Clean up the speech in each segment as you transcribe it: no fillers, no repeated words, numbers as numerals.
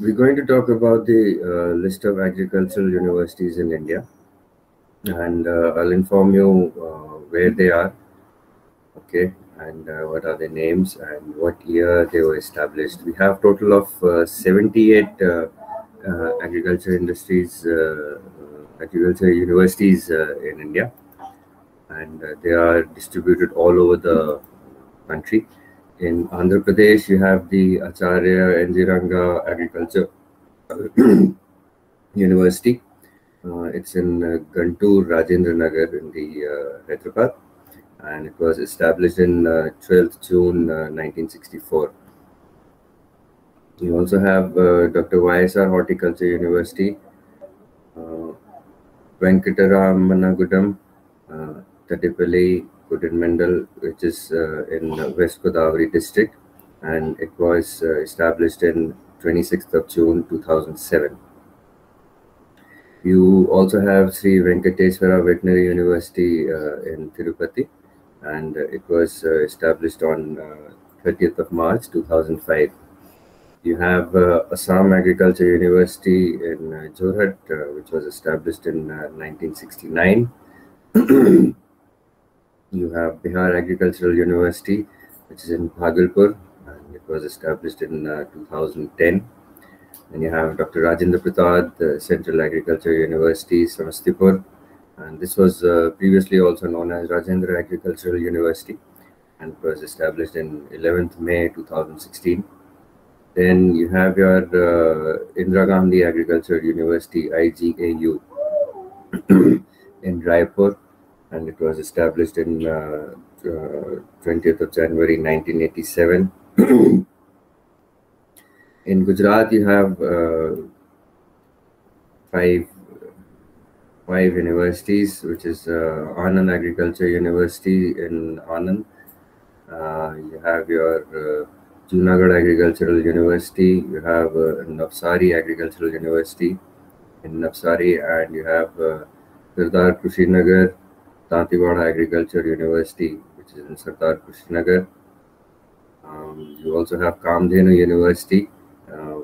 We're going to talk about the list of agricultural universities in India, and I'll inform you where they are, okay, and what are their names and what year they were established. We have total of 78 agriculture industries, agriculture universities in India, and they are distributed all over the country. In Andhra Pradesh, you have the Acharya Enjiranga Agriculture University. It's in Guntur, Rajendra Nagar in the Hyderabad, and it was established in 12th June 1964. You also have Dr. YSR Horticulture University, uh, Venkataramanagudam, Tattipalli, Kudinmandal, which is in West Godavari district, and it was established in 26th of June 2007. You also have Sri Venkateswara Veterinary University in Tirupati, and it was established on 30th of March 2005. You have Assam Agriculture University in Jorhat, which was established in 1969. You have Bihar Agricultural University, which is in Bhagalpur, and it was established in 2010. Then you have Dr. Rajendra Pratad, the Central Agriculture University, Samastipur, and this was previously also known as Rajendra Agricultural University, and it was established in 11th May 2016. Then you have your Indira Gandhi Agriculture University, IGAU, in Raipur, and it was established in 20th of January 1987. In Gujarat, you have five universities, which is Anand Agriculture University in Anand. You have your Junagadh Agricultural University. You have Navsari Agricultural University in Navsari, and you have Sardar Kushinagar Dantewada Agriculture University, which is in Sardar Kushinagar. You also have Kamdhenu University,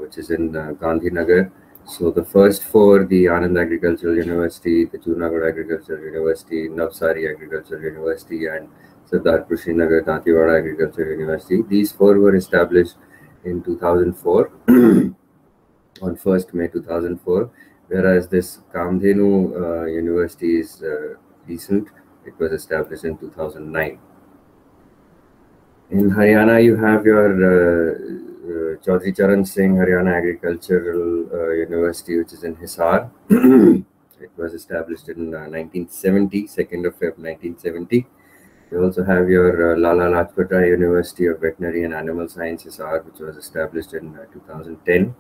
which is in Gandhinagar. So the first four, the Anand Agricultural University, the Junagadh Agricultural University, Navsari Agricultural University, and Sardar Kushinagar Dantewada Agricultural University, these four were established in 2004, on 1st May 2004, whereas this Kamdhenu University is recent. It was established in 2009. In Haryana, you have your Chaudhry Charan Singh Haryana Agricultural University, which is in Hisar. It was established in 1970, 2nd of Feb 1970. You also have your Lala Lajpat Rai University of Veterinary and Animal Science, Hisar, which was established in 2010.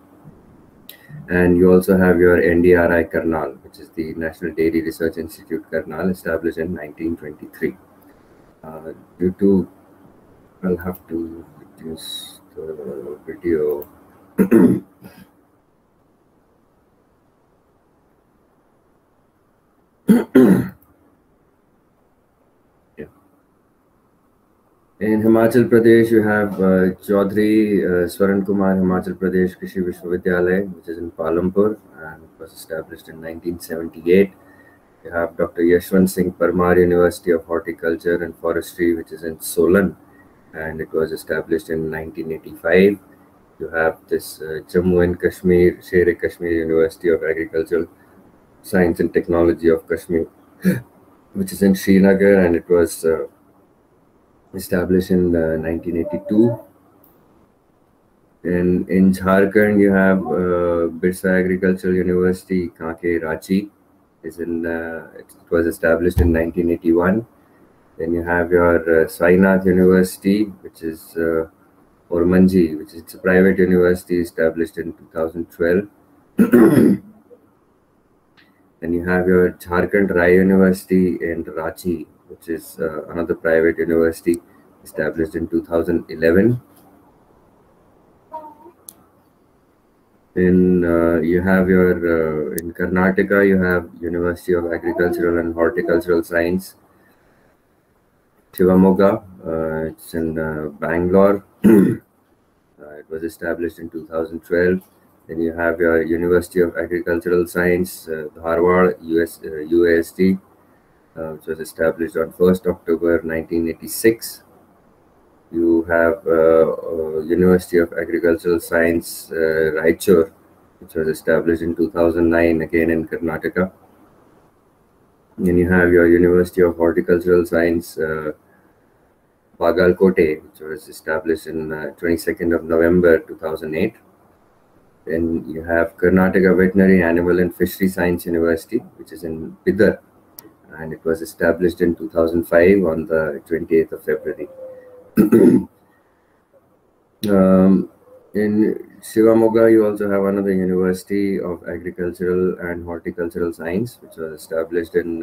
And you also have your NDRI Karnal, which is the National Dairy Research Institute Karnal, established in 1923. Due to, I'll have to reduce the video. Yeah. In Himachal Pradesh, you have Chaudhry Swaran Kumar Himachal Pradesh Krishi Vishwavidyalaya, which is in Palampur, and it was established in 1978. You have Dr. Yashwant Singh Parmar University of Horticulture and Forestry, which is in Solan, and it was established in 1985. You have this Jammu and Kashmir, Sher-e-Kashmir University of Agricultural Science and Technology of Kashmir, which is in Srinagar, and it was established in 1982. And in Jharkhand, you have Birsa Agricultural University, Kanke, Ranchi. It was established in 1981. Then you have your Sainath University, which is Ormanji, which is a private university established in 2012. Then you have your Jharkhand Rai University in Ranchi, which is another private university established in 2011. Then you have your in Karnataka, you have University of Agricultural and Horticultural Science, Shivamogga. It's in Bangalore. It was established in 2012. Then you have your University of Agricultural Science, Dharwad, UASD, which was established on 1st October 1986. You have University of Agricultural Science, Raichur, which was established in 2009, again in Karnataka. Then you have your University of Horticultural Science, Bagalkote, which was established in 22nd of November 2008. Then you have Karnataka Veterinary Animal and Fishery Science University, which is in Bidar, and it was established in 2005 on the 28th of February. In Shivamoga, you also have another University of Agricultural and Horticultural Science, which was established in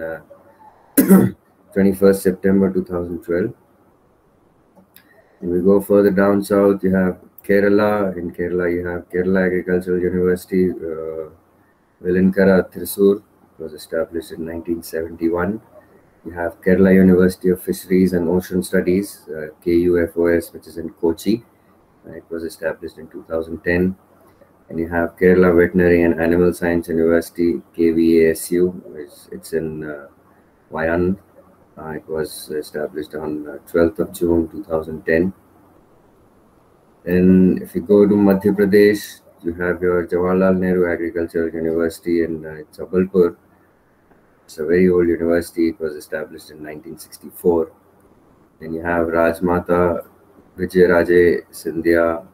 21st September 2012. When we go further down south, you have Kerala. In Kerala, you have Kerala Agricultural University, Velinkara, Thrissur. It was established in 1971. You have Kerala University of Fisheries and Ocean Studies, KUFOS, which is in Kochi. It was established in 2010. And you have Kerala Veterinary and Animal Science University, KVASU, it's in Wayan. It was established on 12th of June 2010. And if you go to Madhya Pradesh, you have your Jawaharlal Nehru Agricultural University in Jabalpur. It's a very old university. It was established in 1964. Then you have Rajmata Vijayaraje Sindhya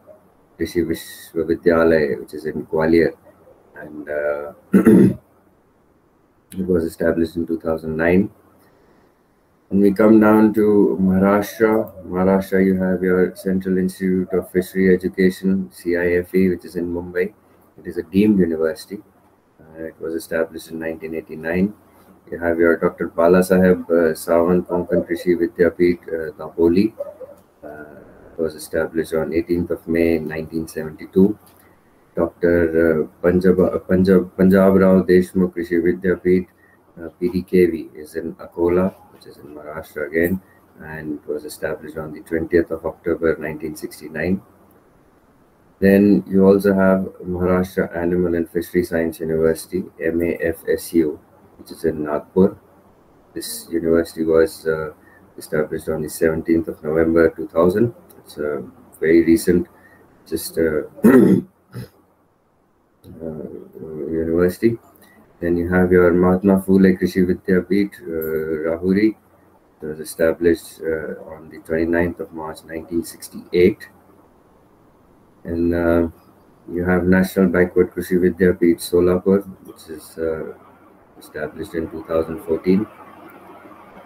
Krishi Vishwavidyalaya, which is in Gwalior, and it was established in 2009. And we come down to Maharashtra. Maharashtra, you have your Central Institute of Fishery Education, CIFE, which is in Mumbai. It is a deemed university. It was established in 1989. You have your Dr. Balasaheb Sawant Konkan Krishi Vidyapeeth, Dapoli. It was established on 18th of May 1972. Dr. Punjab Rao Deshmukh Krishi Vidyapeeth, PDKV, is in Akola, which is in Maharashtra again, and it was established on the 20th of October 1969. Then you also have Maharashtra Animal and Fishery Science University, MAFSU, which is in Nagpur. This university was established on the 17th of November 2000. It's very recent, just university. Then you have your Mahatma Phule Krishi Vidyapeeth, Rahuri. It was established on the 29th of March 1968. And you have National Backward Krishi Vidyapeeth, Solapur, which is established in 2014.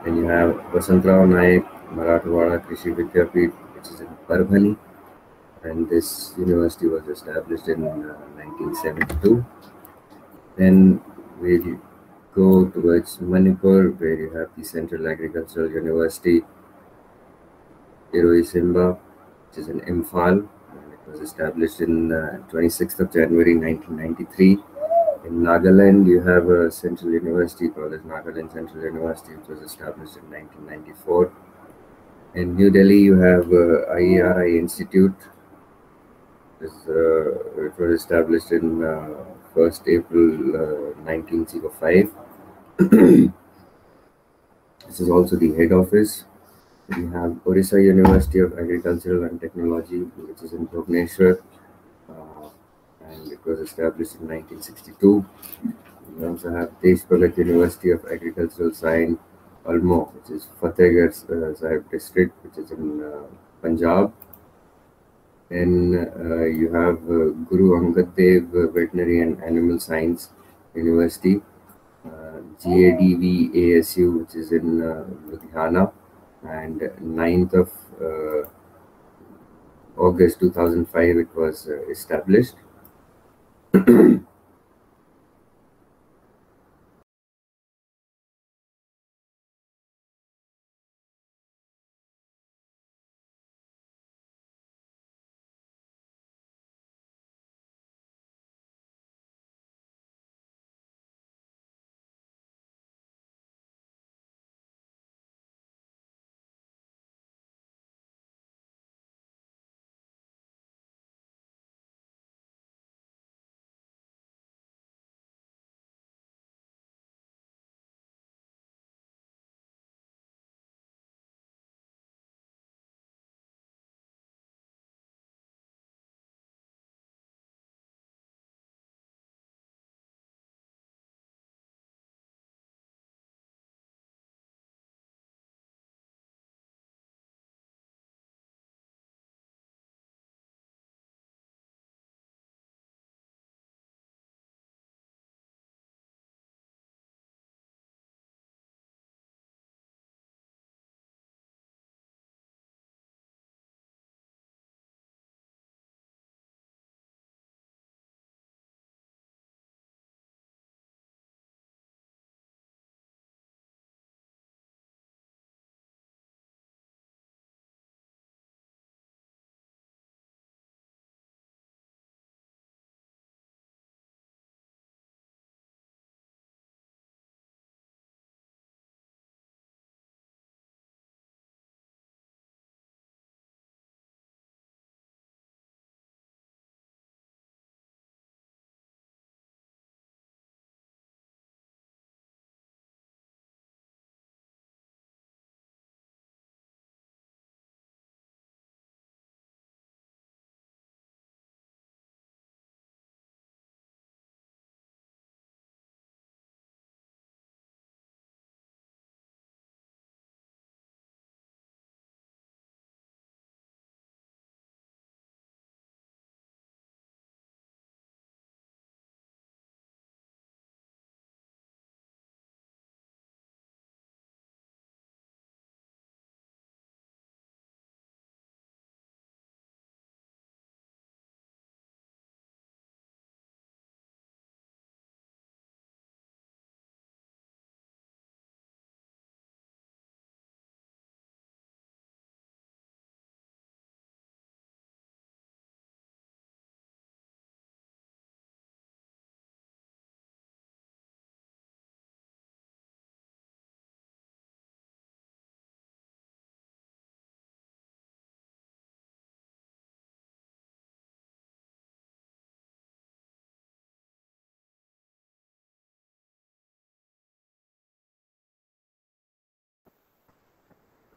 Then you have Vasantrao Naik Marathwada Krishi Vidyapeeth, which is in Parbhani, and this university was established in 1972. Then we go towards Manipur, where you have the Central Agricultural University, Iroi Simba, which is in Imphal, and it was established in 26th of January 1993. In Nagaland, you have a central university called as Nagaland Central University, which was established in 1994. In New Delhi, you have IERI Institute. It was established in 1st April 1905. This is also the head office. We have Orissa University of Agricultural and Technology, which is in Bhubaneswar, and it was established in 1962. We also have Desh Bhagat University of Agricultural Science, Almo, which is Fatehgarh Sahib district, which is in Punjab. And you have Guru Angad Dev Veterinary and Animal Science University, GADV ASU, which is in Ludhiana, and 9th of August 2005 it was established.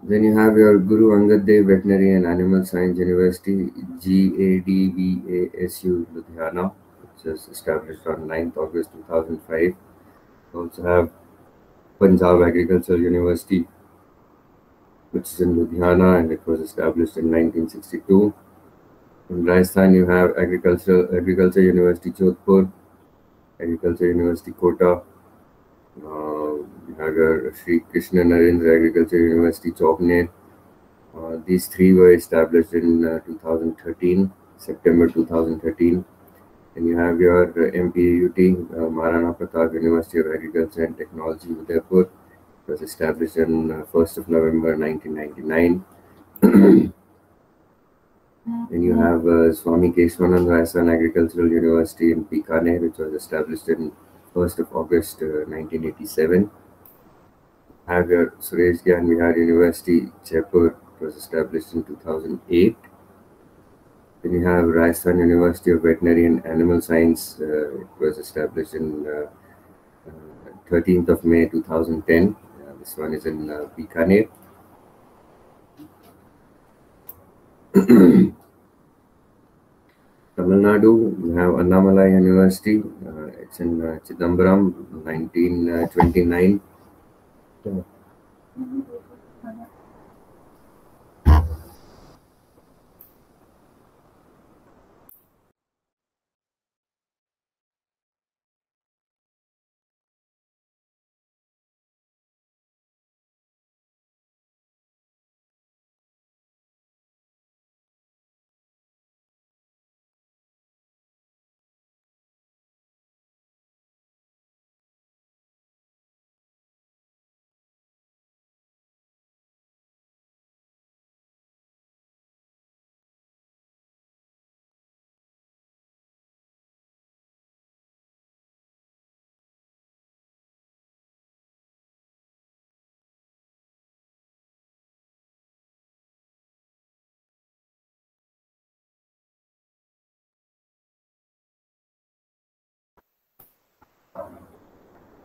Then you have your Guru Angad Dev Veterinary and Animal Science University, GADVASU, Ludhiana, which was established on 9th August 2005. You also have Punjab Agricultural University, which is in Ludhiana, and it was established in 1962. In Rajasthan, you have Agriculture University Jodhpur, Agriculture University Kota. You have your Sri Krishna Narendra Agriculture University Chopner. These three were established in 2013, September 2013. And you have your MPUT, Maharana Pratap University of Agriculture and Technology, Udaipur. It was established on 1st of November 1999. Then you have Swami Keswanand Rayasan Agricultural University in Bikaner, which was established in 1st of August 1987. Have your Suresh Gyan Vihar University, Jaipur. It was established in 2008. Then you have Rajasthan University of Veterinary and Animal Science. It was established in 13th of May 2010. This one is in Bikaner. Tamil Nadu, you have Annamalai University. It's in Chidambaram, 1929.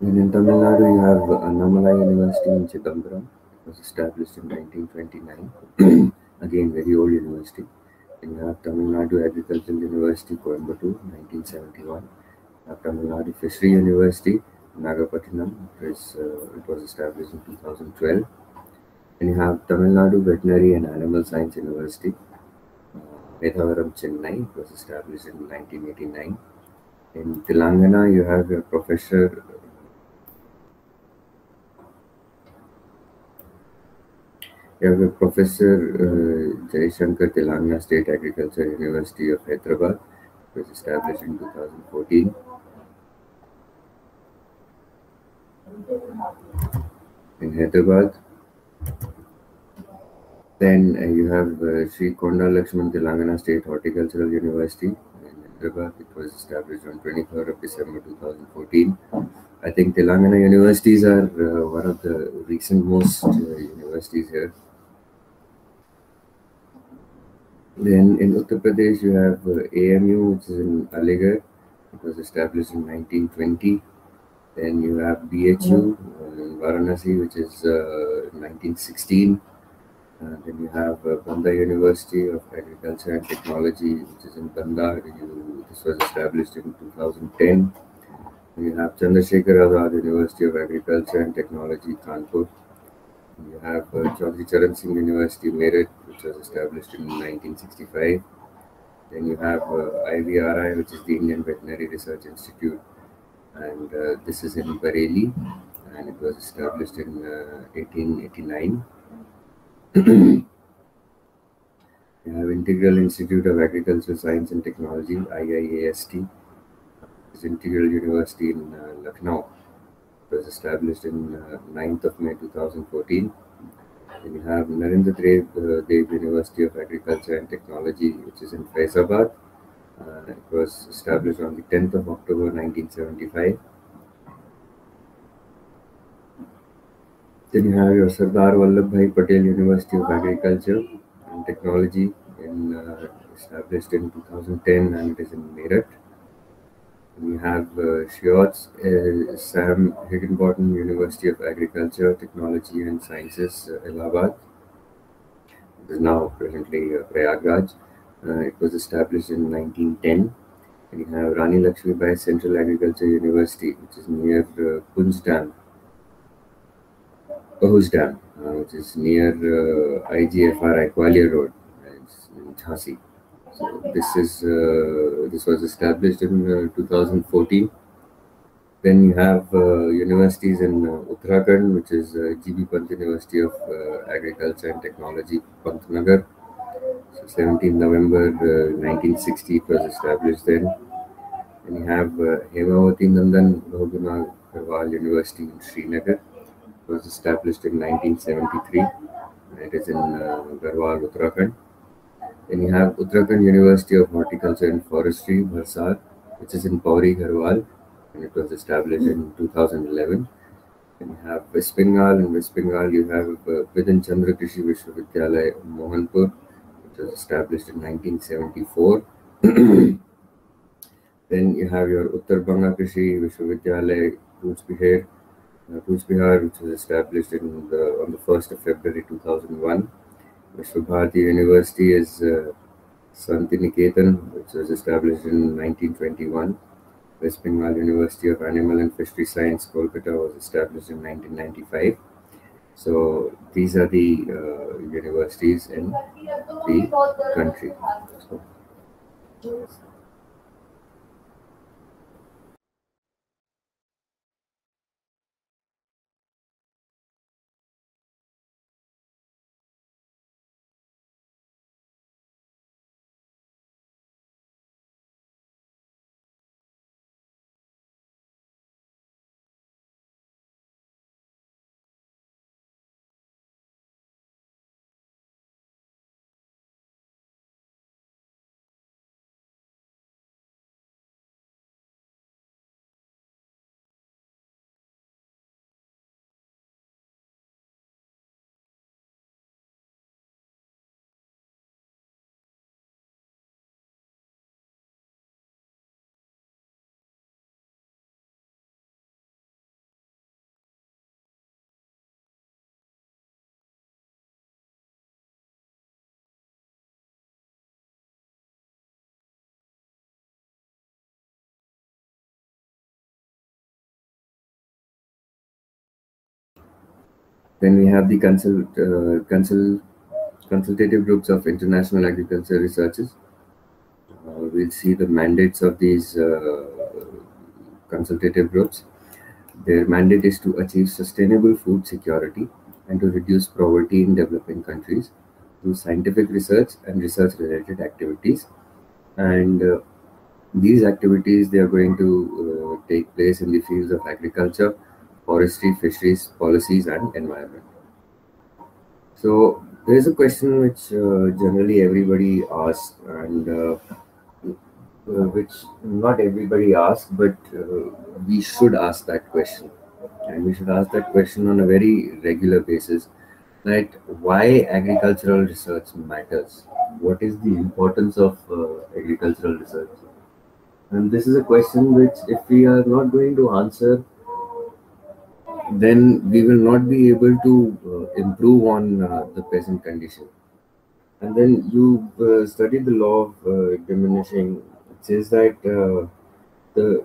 And in Tamil Nadu, you have Annamalai University in Chidambaram. It was established in 1929. Again, very old university. And you have Tamil Nadu Agricultural University, Coimbatore, 1971. You have Tamil Nadu Fishery University, Nagapattinam. It was established in 2012. And you have Tamil Nadu Veterinary and Animal Science University, Medavaram, Chennai. It was established in 1989. In Telangana, you have a professor. You have a Professor Jaishankar Telangana State Agriculture University of Hyderabad. It was established in 2014. In Hyderabad. Then you have Sri Konda Lakshman Telangana State Horticultural University in Hyderabad. It was established on 23rd of December 2014. I think Telangana universities are one of the recent most universities here. Then in Uttar Pradesh, you have AMU, which is in Aligarh. It was established in 1920. Then you have BHU in Varanasi, which is 1916. Then you have Banda University of Agriculture and Technology, which is in Banda. This was established in 2010. Then you have Chandrasekhar Azad University of Agriculture and Technology, Kanpur. You have Chaudhry Charan Singh University, Meerut, which was established in 1965. Then you have IVRI, which is the Indian Veterinary Research Institute, and this is in Bareilly, and it was established in 1889. You have Integral Institute of Agricultural Science and Technology, IIAST. It's Integral University in Lucknow. It was established in 9th of May 2014. Then you have Narendra Dev University of Agriculture and Technology, which is in Faizabad. It was established on the 10th of October 1975. Then you have your Sardar Vallabhbhai Patel University of Agriculture and Technology, established in 2010, and it is in Meerut. We have Shiot's Sam Higginbotham University of Agriculture, Technology and Sciences, Allahabad. is now presently Prayagraj. It was established in 1910. And you have Rani Lakshmibai Central Agriculture University, which is near Punj Dam, Pahuj Dam, which is near IGFR Gwalior Road, it's in Jhansi. So this was established in 2014. Then you have universities in Uttarakhand, which is GB Pant University of Agriculture and Technology, Pantnagar. So 17 November 1960 it was established then. And you have Hemawati Nandan Bahuguna Garhwal University in Srinagar. It was established in 1973. It is in Garhwal, Uttarakhand. Then you have Uttarakhand University of Horticulture and Forestry, Bharsar, which is in Pauri, Garhwal, and it was established in 2011. Then you have West Bengal. In West Bengal, you have Vidhan Chandra Krishi Vishwavidyalaya, Mohanpur, which was established in 1974. Then you have your Uttar Banga Krishi Vishwavidyalaya, Cooch Behar, which was established on the 1st of February 2001. Vishwabharati University is Santiniketan, which was established in 1921. West Bengal University of Animal and Fishery Science, Kolkata, was established in 1995. So these are the universities in the country. So, then we have the consultative groups of international agriculture researchers. We'll see the mandates of these consultative groups. Their mandate is to achieve sustainable food security and to reduce poverty in developing countries through scientific research and research related activities. And these activities, they are going to take place in the fields of agriculture, forestry, fisheries, policies, and environment. So there is a question which generally everybody asks, and which not everybody asks, but we should ask that question, and we should ask that question on a very regular basis. That why agricultural research matters? What is the importance of agricultural research? And this is a question which, if we are not going to answer, then we will not be able to improve on the present condition. And then you study the law of diminishing. It says that the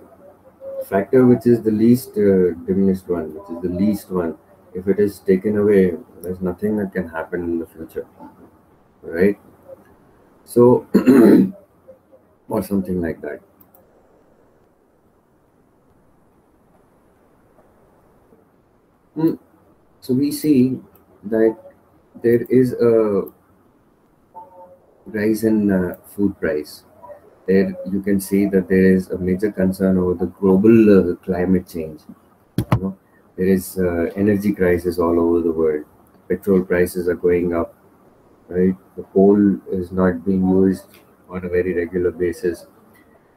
factor which is the least diminished one, which is the least one, if it is taken away, there's nothing that can happen in the future, right? So, or something like that. So we see that there is a rise in food price. There you can see that there is a major concern over the global climate change. You know, there is energy crisis all over the world. Petrol prices are going up, right? The coal is not being used on a very regular basis,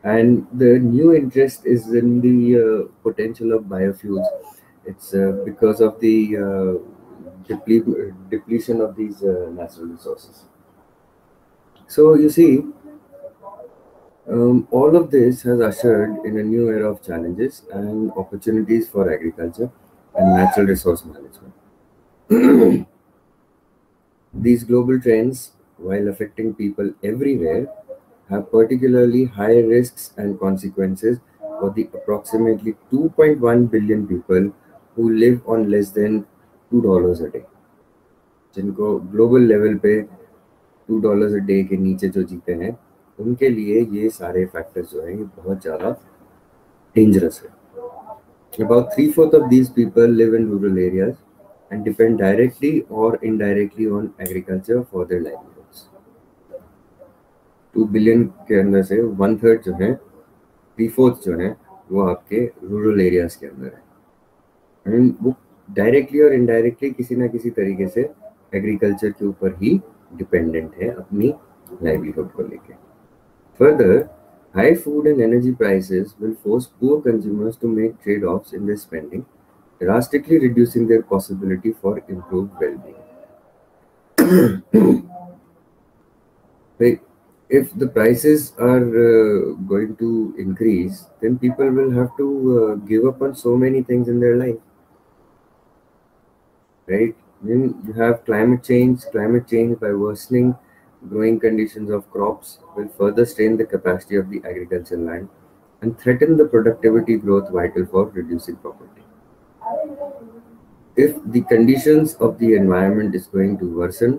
and the new interest is in the potential of biofuels. It's because of the depletion of these natural resources. So you see, all of this has ushered in a new era of challenges and opportunities for agriculture and natural resource management. These global trends, while affecting people everywhere, have particularly high risks and consequences for the approximately 2.1 billion people who live on less than $2 a day, जिनको global level पे $2 a day के नीचे जो जीते हैं, उनके लिए ये सारे फैक्टर्स जो हैं ये बहुत ज़्यादा डेंजरस है. About three-fourths of these people live in rural areas and depend directly or indirectly on agriculture for their livelihoods. 2 billion के अंदर से वन थर्ड जो है, थ्री फोर्थ जो है, वो आपके रूरल एरियाज के अंदर है. एंड वो डायरेक्टली और इनडायरेक्टली किसी ना किसी तरीके से एग्रीकल्चर के ऊपर ही डिपेंडेंट है अपनी लाइवलीहुड को लेके. Further, high food and energy prices will force poor consumers to make trade-offs in their spending, drastically reducing their possibility for improved well-being. Like, if the prices are going to increase, then people will have to give up on so many things in their life, right? Then you have climate change. Climate change, by worsening growing conditions of crops, will further strain the capacity of the agricultural land and threaten the productivity growth vital for reducing poverty. If the conditions of the environment is going to worsen,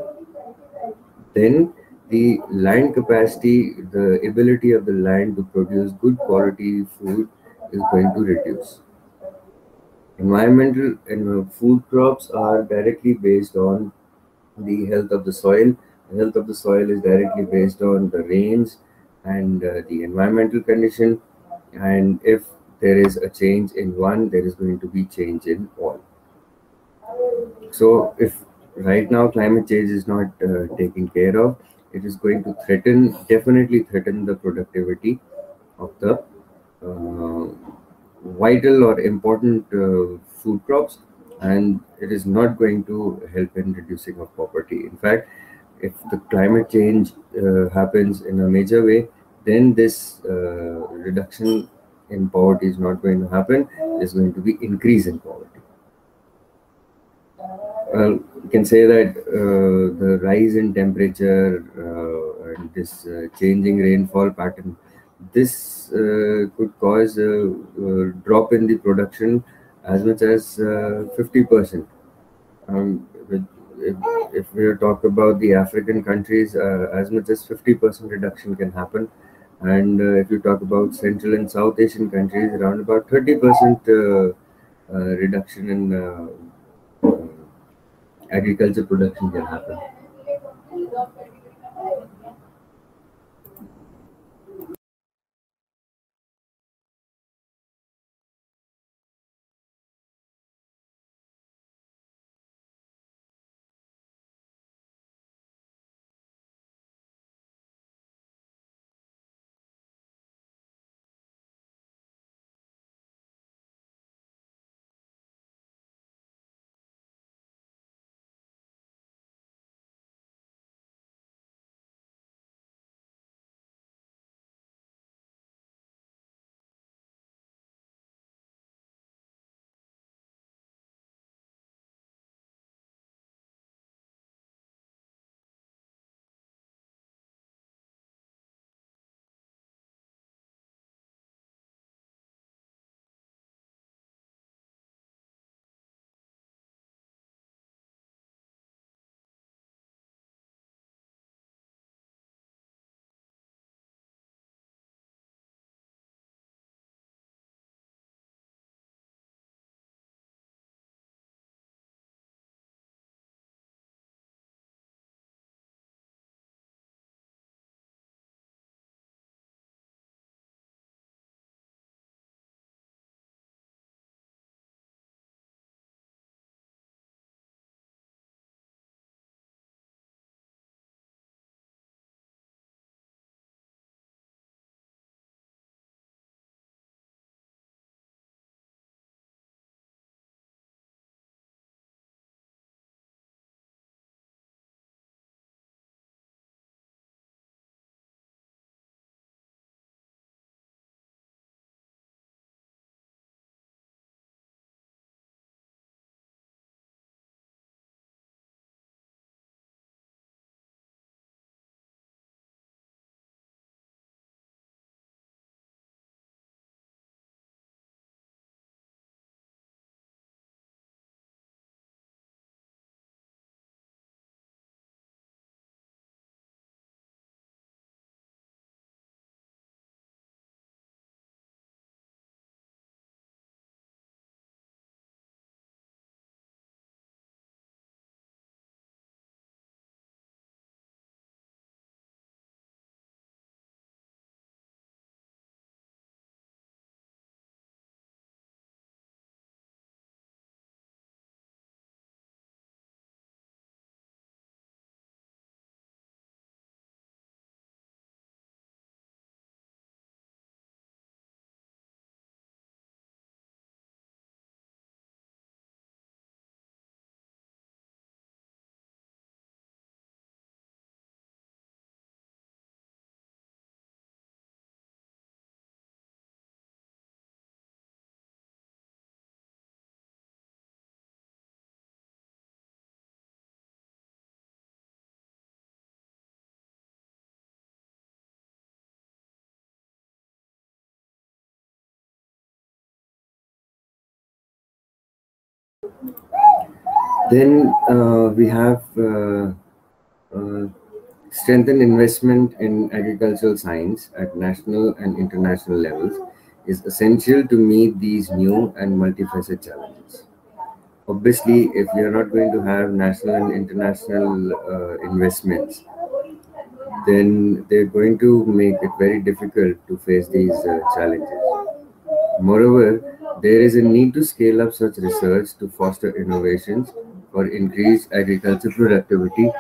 then the land capacity, the ability of the land to produce good quality food is going to reduce. Environmental and food crops are directly based on the health of the soil. The health of the soil is directly based on the rains and the environmental condition. And if there is a change in one, there is going to be change in all. So if right now climate change is not taken care of, it is going to threaten, definitely threaten the productivity of the uh, vital or important food crops, and it is not going to help in reducing of poverty. In fact, if the climate change happens in a major way, then this reduction in poverty is not going to happen. There's going to be increase in poverty. You can say that the rise in temperature and this changing rainfall pattern, this could cause a drop in the production as much as 50%. With, if we talk about the African countries, as much as 50% reduction can happen. And if you talk about Central and South Asian countries, around about 30% reduction in agriculture production can happen. Then we have strengthen investment in agricultural science at national and international levels is essential to meet these new and multifaceted challenges. Obviously, if we are not going to have national and international investments, then they're going to make it very difficult to face these challenges. Moreover, there is a need to scale up such research to foster innovations for increased agriculture productivity.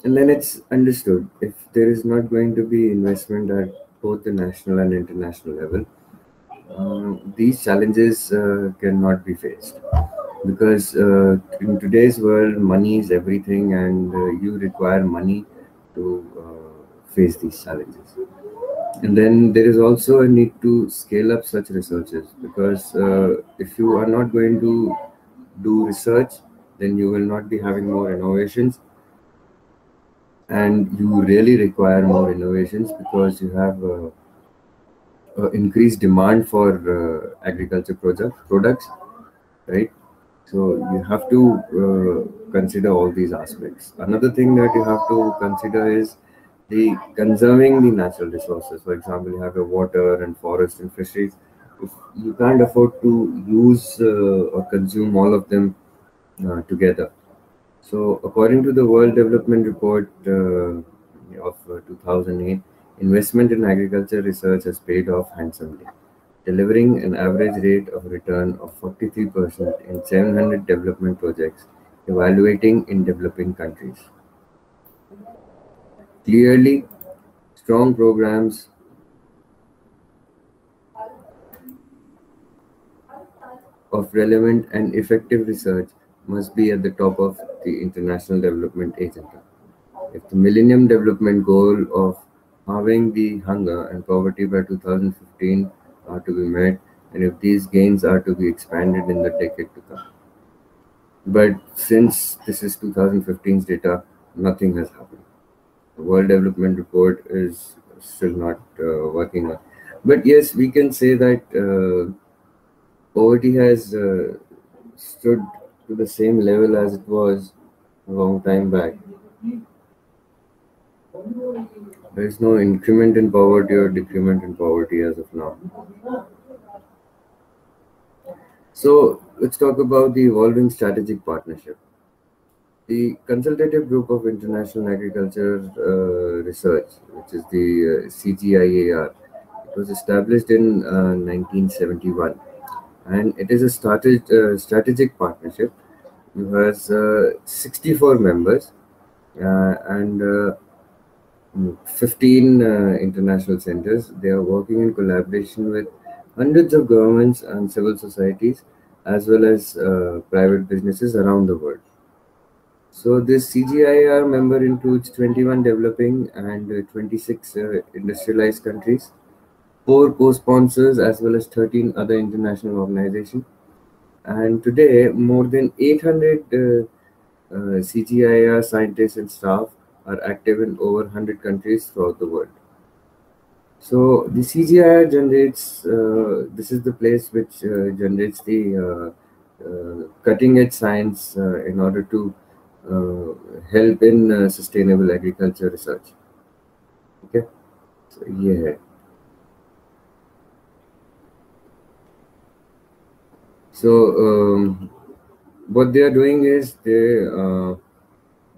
And then it's understood if there is not going to be investment at both the national and international level, these challenges cannot be faced because in today's world, money is everything, and you require money to face these challenges. And then there is also a need to scale up such researches because if you are not going to do research, then you will not be having more innovations, and you really require more innovations because you have increased demand for agriculture products, right? So you have to consider all these aspects. Another thing that you have to consider is the conserving the natural resources. For example, you have a water and forest and fisheries. If you can't afford to use or consume all of them together. So, according to the World Development Report of 2008, investment in agriculture research has paid off handsomely, delivering an average rate of return of 43% in 700 development projects evaluating in developing countries. Clearly, strong programs of relevant and effective research must be at the top of the international development agenda. If the Millennium Development Goal of halving the hunger and poverty by 2015 are to be met, and if these gains are to be expanded in the decade to come. But since this is 2015's data, nothing has happened. The World Development Report is still not working on. But yes, we can say that poverty has stood to the same level as it was a long time back. There is no increment in poverty or decrement in poverty as of now. So let's talk about the evolving strategic partnership. The Consultative Group of International Agriculture Research, which is the CGIAR, it was established in 1971, and it is a strategic partnership. It has 64 members and 15 international centers. They are working in collaboration with hundreds of governments and civil societies, as well as private businesses around the world. So this CGIAR member includes 21 developing and 26 industrialized countries, 4 co-sponsors, as well as 13 other international organizations. And today, more than 800 CGIAR scientists and staff are active in over 100 countries throughout the world. So the CGIAR generates, this is the place which generates the cutting edge science in order to help in sustainable agriculture research. Okay, so yeah. So what they are doing is they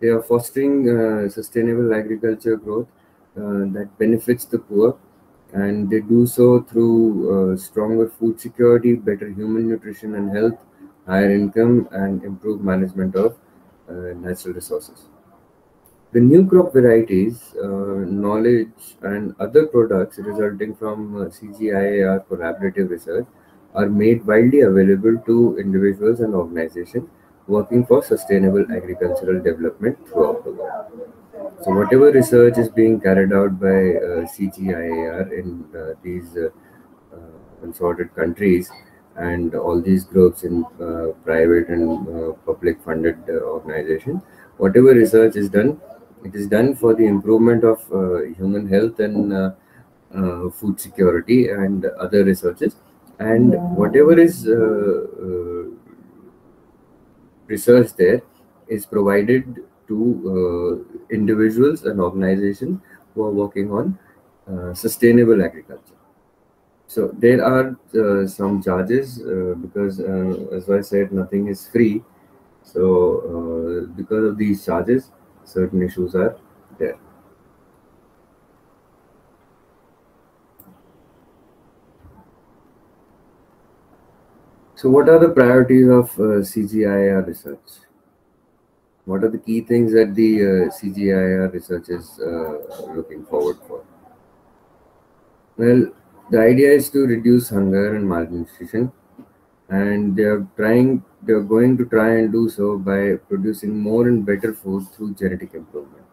are fostering sustainable agriculture growth that benefits the poor, and they do so through stronger food security, better human nutrition and health, higher income, and improved management of natural resources. The new crop varieties, knowledge, and other products resulting from CGIAR collaborative research are made widely available to individuals and organizations working for sustainable agricultural development throughout the world. So, whatever research is being carried out by CGIAR in these consorted countries and all these groups in private and public funded organizations, whatever research is done, it is done for the improvement of human health and food security and other researches. And whatever is research there is provided to individuals and organizations who are working on sustainable agriculture. So there are some charges because, as I said, nothing is free. So because of these charges, certain issues are there. So what are the priorities of CGIAR research? What are the key things that the CGIAR research is looking forward for? Well, the idea is to reduce hunger and malnutrition, and they're going to try and do so by producing more and better food through genetic improvement.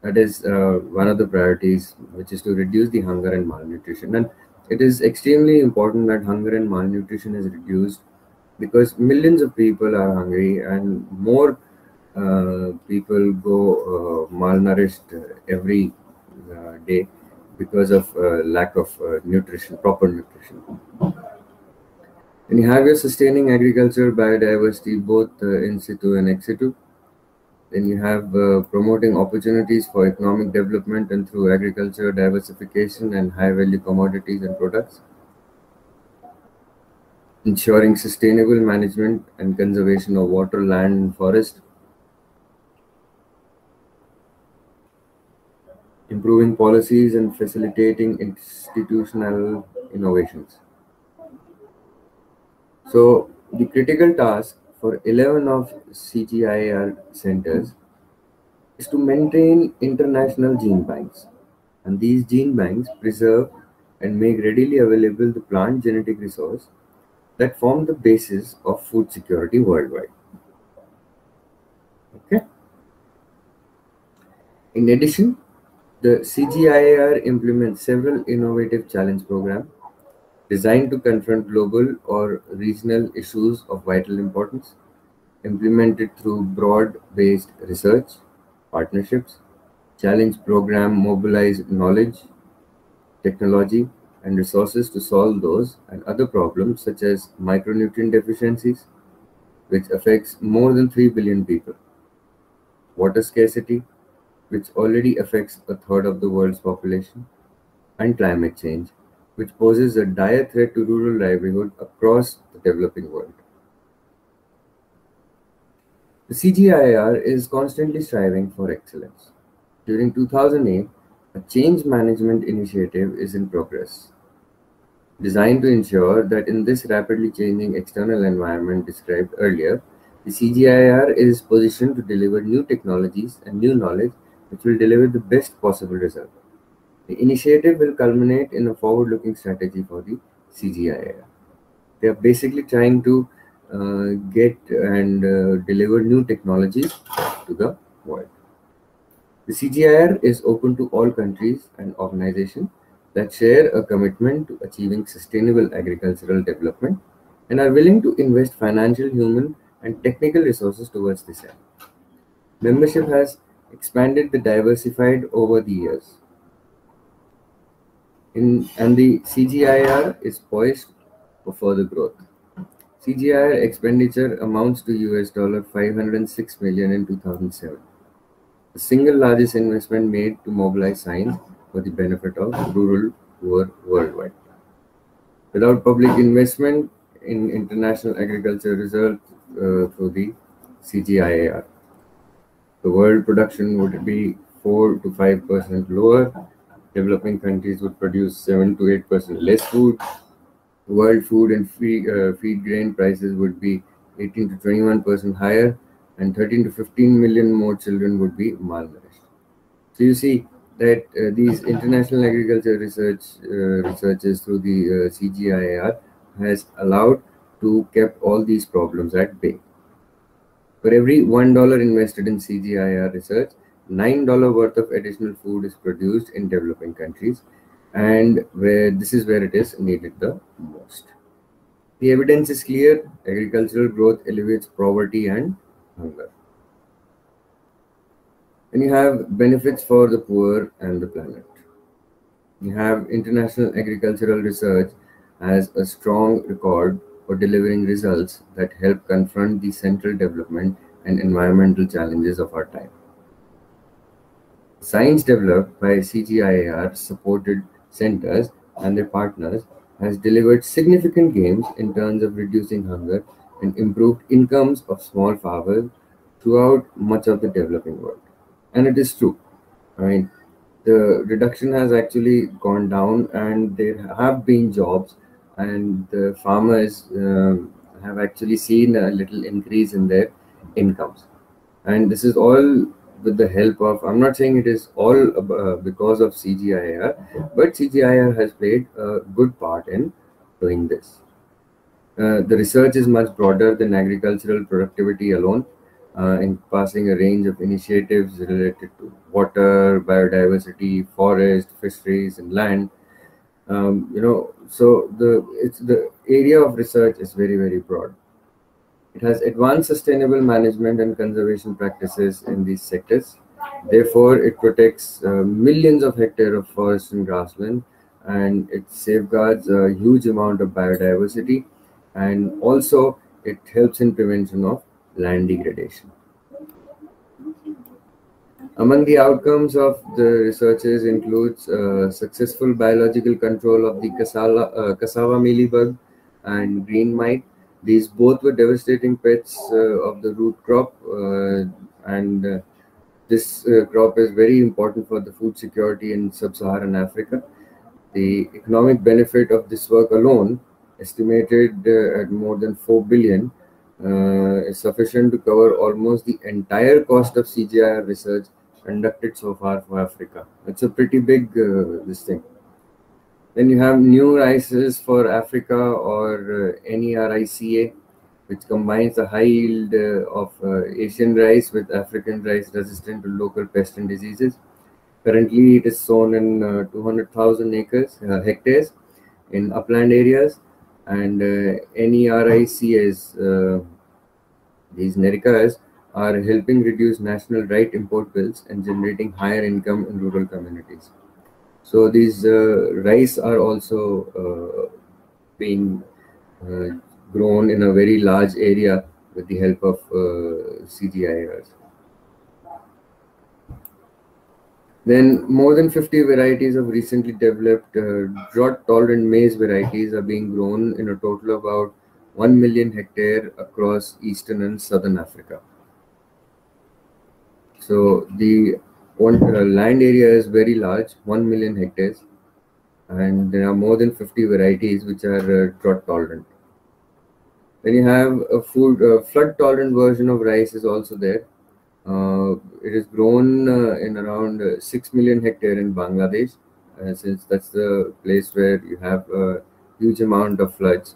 That is one of the priorities, which is to reduce the hunger and malnutrition. And it is extremely important that hunger and malnutrition is reduced because millions of people are hungry and more people go malnourished every day because of lack of proper nutrition. And you have your sustaining agriculture, biodiversity, both in situ and ex situ. Then you have promoting opportunities for economic development and through agriculture, diversification, and high value commodities and products. Ensuring sustainable management and conservation of water, land, and forest. Improving policies and facilitating institutional innovations. So, the critical task for 11 of CGIAR centers is to maintain international gene banks. And these gene banks preserve and make readily available the plant genetic resource that form the basis of food security worldwide. Okay. In addition, the CGIAR implements several innovative challenge programs designed to confront global or regional issues of vital importance, implemented through broad-based research, partnerships. Challenge program mobilize knowledge, technology, and resources to solve those and other problems such as micronutrient deficiencies, which affects more than 3 billion people, water scarcity, which already affects a third of the world's population, and climate change, which poses a dire threat to rural livelihood across the developing world. The CGIAR is constantly striving for excellence. During 2008, a change management initiative is in progress, designed to ensure that in this rapidly changing external environment described earlier, the CGIAR is positioned to deliver new technologies and new knowledge which will deliver the best possible result. The initiative will culminate in a forward-looking strategy for the CGIAR. They are basically trying to get and deliver new technologies to the world. The CGIAR is open to all countries and organizations that share a commitment to achieving sustainable agricultural development and are willing to invest financial, human, and technical resources towards this end. Membership has expanded the diversified over the years. And the CGIAR is poised for further growth. CGIAR expenditure amounts to US$ 506 million in 2007, the single largest investment made to mobilize science for the benefit of rural poor worldwide. Without public investment in international agriculture research through the CGIAR, the world production would be 4 to 5% lower. Developing countries would produce 7 to 8% less food. World food and feed grain prices would be 18 to 21% higher, and 13 to 15 million more children would be malnourished. So you see that these international agriculture researches through the CGIAR has allowed to keep all these problems at bay. For every $1 invested in CGIAR research, $9 worth of additional food is produced in developing countries, and where this is where it is needed the most. The evidence is clear: agricultural growth alleviates poverty and hunger. And you have benefits for the poor and the planet. You have international agricultural research has a strong record for delivering results that help confront the central development and environmental challenges of our time. Science developed by CGIAR supported centers and their partners has delivered significant gains in terms of reducing hunger and improved incomes of small farmers throughout much of the developing world. And it is true. I mean, the reduction has actually gone down, and there have been jobs, and the farmers have actually seen a little increase in their incomes. And this is all with the help of, I'm not saying it is all because of CGIAR, but CGIAR has played a good part in doing this. The research is much broader than agricultural productivity alone, encompassing a range of initiatives related to water, biodiversity, forest, fisheries, and land. So the area of research is very, very broad. It has advanced sustainable management and conservation practices in these sectors. Therefore, it protects millions of hectares of forest and grassland, and it safeguards a huge amount of biodiversity, and also it helps in prevention of land degradation. Among the outcomes of the researches includes successful biological control of the cassava mealybug and green mite. These both were devastating pests of the root crop, and this crop is very important for the food security in sub-Saharan Africa. The economic benefit of this work alone, estimated at more than 4 billion, is sufficient to cover almost the entire cost of CGIAR research conducted so far for Africa. It's a pretty big this thing. Then you have new rices for Africa, or NERICA, which combines the high yield of Asian rice with African rice resistant to local pests and diseases. Currently, it is sown in 200,000 hectares in upland areas, and NERICAs, these NERICAs, are helping reduce national right import bills and generating higher income in rural communities. So these rice are also being grown in a very large area with the help of CGIARs. Then more than 50 varieties of recently developed drought-tolerant maize varieties are being grown in a total of about 1 million hectares across eastern and southern Africa. So the land area is very large, 1 million hectares, and there are more than 50 varieties which are drought-tolerant. Then you have a flood-tolerant version of rice is also there. It is grown in around 6 million hectares in Bangladesh, since that's the place where you have a huge amount of floods.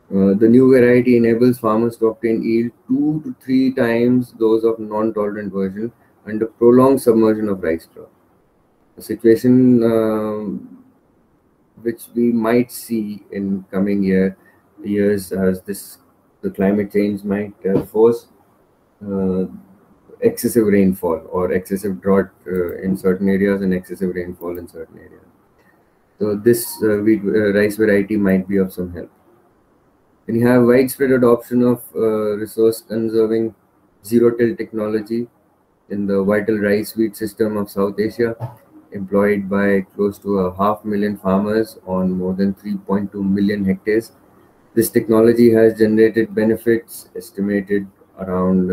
The new variety enables farmers to obtain yield 2 to 3 times those of non-tolerant version under prolonged submersion of rice crop. A situation which we might see in coming years, as the climate change might force excessive rainfall or excessive drought in certain areas and excessive rainfall in certain areas. So this rice variety might be of some help. Then you have widespread adoption of resource-conserving zero-till technology in the vital rice wheat system of South Asia, employed by close to 500,000 farmers on more than 3.2 million hectares. This technology has generated benefits estimated around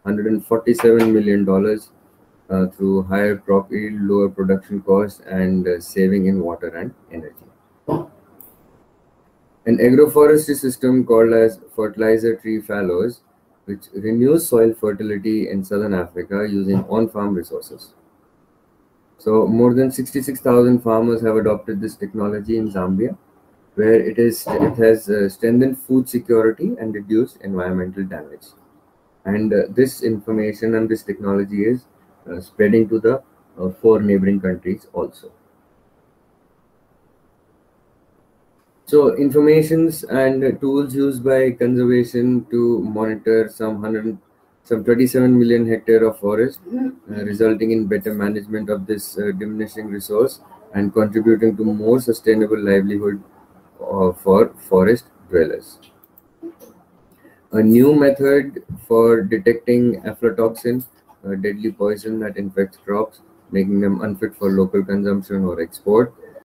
$147 million through higher crop yield, lower production costs, and saving in water and energy. An agroforestry system called as fertilizer tree fallows which renews soil fertility in southern Africa using on-farm resources. So more than 66,000 farmers have adopted this technology in Zambia, where it has strengthened food security and reduced environmental damage. And this information and this technology is spreading to the 4 neighboring countries also. So informations and tools used by conservation to monitor some 27 million hectare of forest, resulting in better management of this diminishing resource and contributing to more sustainable livelihood for forest dwellers. A new method for detecting aflatoxin, a deadly poison that infects crops, making them unfit for local consumption or export,